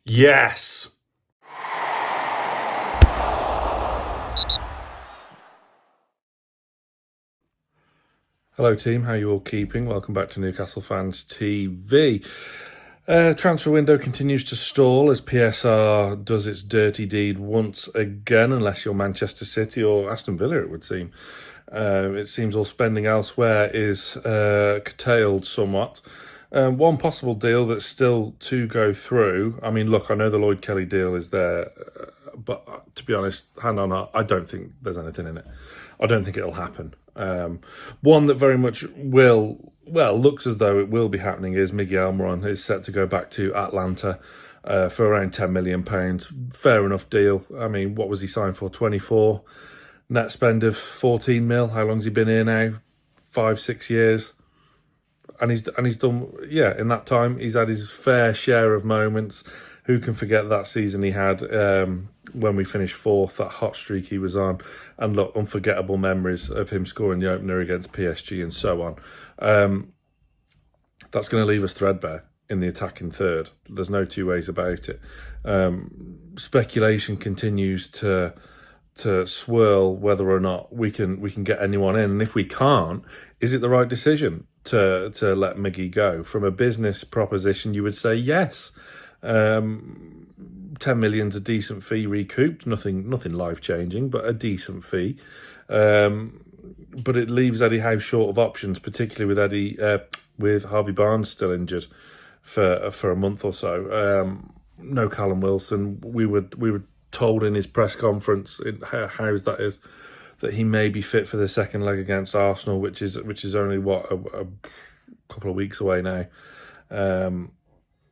Yes. Hello team, how are you all keeping? Welcome back to Newcastle Fans TV. Transfer window continues to stall as PSR does its dirty deed once again, unless you're Manchester City or Aston Villa, it would seem. It seems all spending elsewhere is curtailed somewhat. One possible deal that's still to go through. I mean, look, I know the Lloyd Kelly deal is there, but to be honest, hand on heart, I don't think there's anything in it. I don't think it'll happen. One that very much looks as though it will be happening is Miguel Almiron is set to go back to Atlanta for around £10 million. Fair enough deal. I mean, what was he signed for? 24. Net spend of 14 mil. How long's he been here now? 5-6 years. And he's done, in that time, he's had his fair share of moments. Who can forget that season he had when we finished fourth, that hot streak he was on? And look, unforgettable memories of him scoring the opener against PSG and so on. That's going to leave us threadbare in the attacking third. There's no two ways about it. Speculation continues to swirl whether or not we can get anyone in. And if we can't, is it the right decision to let Miggy go? From a business proposition, you would say yes. 10 million's a decent fee recouped, nothing life-changing, but a decent fee. But it leaves Eddie Howe short of options, particularly with Harvey Barnes still injured for a month or so. No Callum Wilson. We were told in his press conference, Howe's that is, that he may be fit for the second leg against Arsenal, which is only a couple of weeks away now.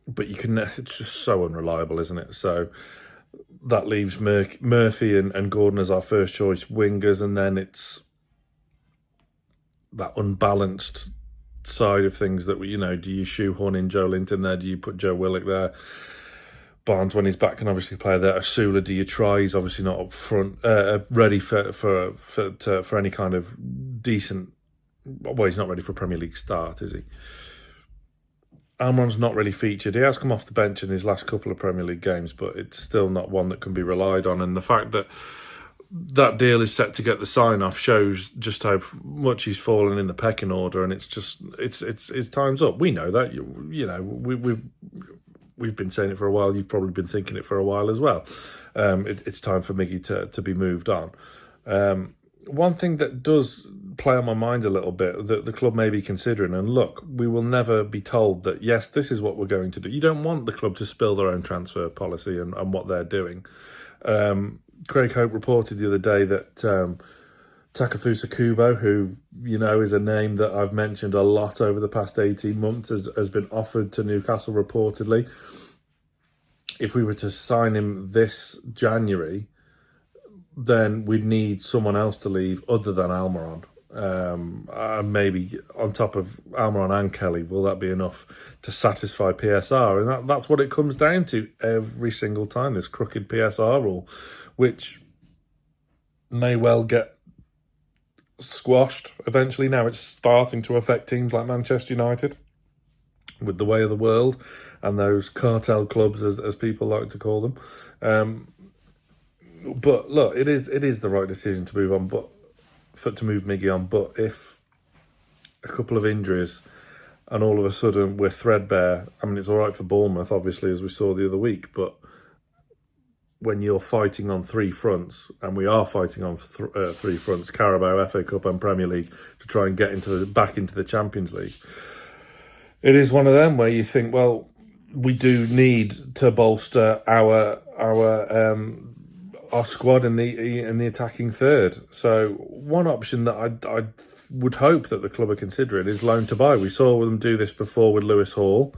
But it's just so unreliable, isn't it? So that leaves Murphy and Gordon as our first choice wingers, and then it's that unbalanced side of things that do you shoehorn in Joe Linton there? Do you put Joe Willock there? Barnes, when he's back, can obviously play there. Asula, do you try? He's obviously not up front, ready for any kind of decent. Well, he's not ready for a Premier League start, is he? Almiron's not really featured. He has come off the bench in his last couple of Premier League games, but it's still not one that can be relied on. And the fact that deal is set to get the sign-off shows just how much he's fallen in the pecking order. And it's time's up. We know that. We've been saying it for a while. You've probably been thinking it for a while as well. It's time for Miggy to be moved on. One thing that does play on my mind a little bit that the club may be considering, and look, we will never be told that, yes, this is what we're going to do. You don't want the club to spill their own transfer policy and what they're doing. Craig Hope reported the other day that Takefusa Kubo, who, is a name that I've mentioned a lot over the past 18 months, has been offered to Newcastle reportedly. If we were to sign him this January, then we'd need someone else to leave other than Almiron. Maybe on top of Almiron and Kelly, will that be enough to satisfy PSR? And that's what it comes down to every single time, this crooked PSR rule, which may well get squashed eventually. Now it's starting to affect teams like Manchester United with the way of the world and those cartel clubs, as people like to call them. But look, it is the right decision to move on, to move Miggy on. But if a couple of injuries and all of a sudden we're threadbare, I mean, it's all right for Bournemouth, obviously, as we saw the other week. But when you're fighting on three fronts, and we are fighting on three fronts, Carabao, FA Cup and Premier League, to try and get back into the Champions League, it is one of them where you think, well, we do need to bolster our squad in the attacking third. So one option that I would hope that the club are considering is loan to buy. We saw them do this before with Lewis Hall,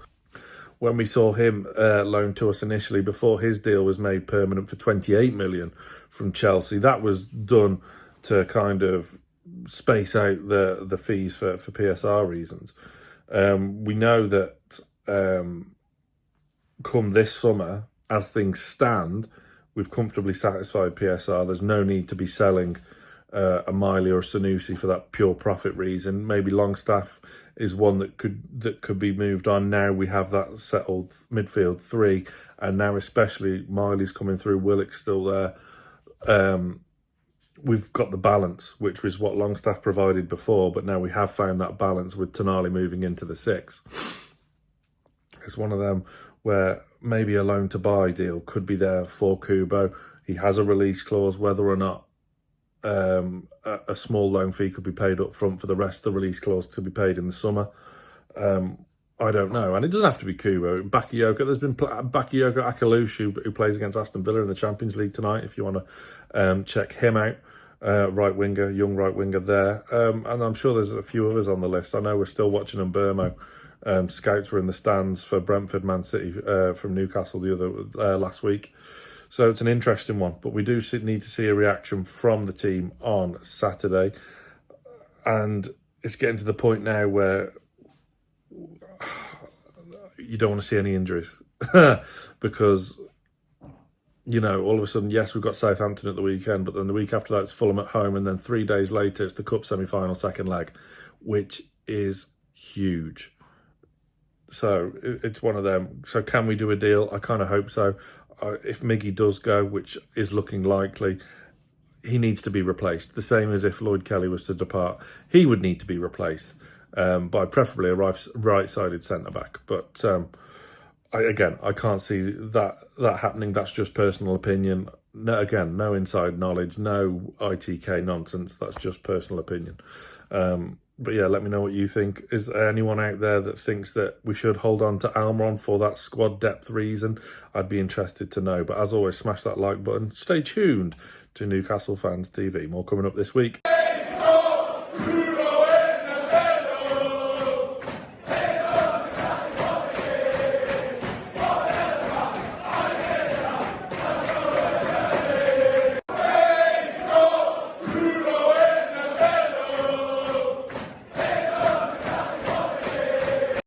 when we saw him loaned to us initially before his deal was made permanent for 28 million from Chelsea. That was done to kind of space out the fees for PSR reasons. We know that come this summer, as things stand, we've comfortably satisfied PSR. There's no need to be selling a Miley or a Sanusi for that pure profit reason. Maybe Longstaff is one that could be moved on. Now we have that settled midfield three, and now especially Miley's coming through, Willock's still there. We've got the balance, which was what Longstaff provided before, but now we have found that balance with Tonali moving into the six. It's one of them where maybe a loan to buy deal could be there for Kubo. He has a release clause, whether or not a small loan fee could be paid up front for the rest of the release clause could be paid in the summer. I don't know. And it doesn't have to be Kubo. Bakayoko, there's been Bakayoko Akalushu, who plays against Aston Villa in the Champions League tonight, if you want to check him out. Right winger, young right winger there. And I'm sure there's a few others on the list. I know we're still watching Mburmo. Scouts were in the stands for Brentford, Man City from Newcastle last week. So it's an interesting one, but we do need to see a reaction from the team on Saturday. And it's getting to the point now where you don't want to see any injuries because, you know, all of a sudden, yes, we've got Southampton at the weekend, but then the week after that it's Fulham at home, and then 3 days later it's the Cup semi-final second leg, which is huge. So it's one of them. So can we do a deal? I kind of hope so. If Miggy does go, which is looking likely, he needs to be replaced. The same as if Lloyd Kelly was to depart. He would need to be replaced by preferably a right-sided centre-back. But I can't see that happening. That's just personal opinion. No, again, no inside knowledge, no ITK nonsense. That's just personal opinion. But yeah, let me know what you think. Is there anyone out there that thinks that we should hold on to Almiron for that squad depth reason? I'd be interested to know. But as always, smash that like button. Stay tuned to Newcastle Fans TV. More coming up this week.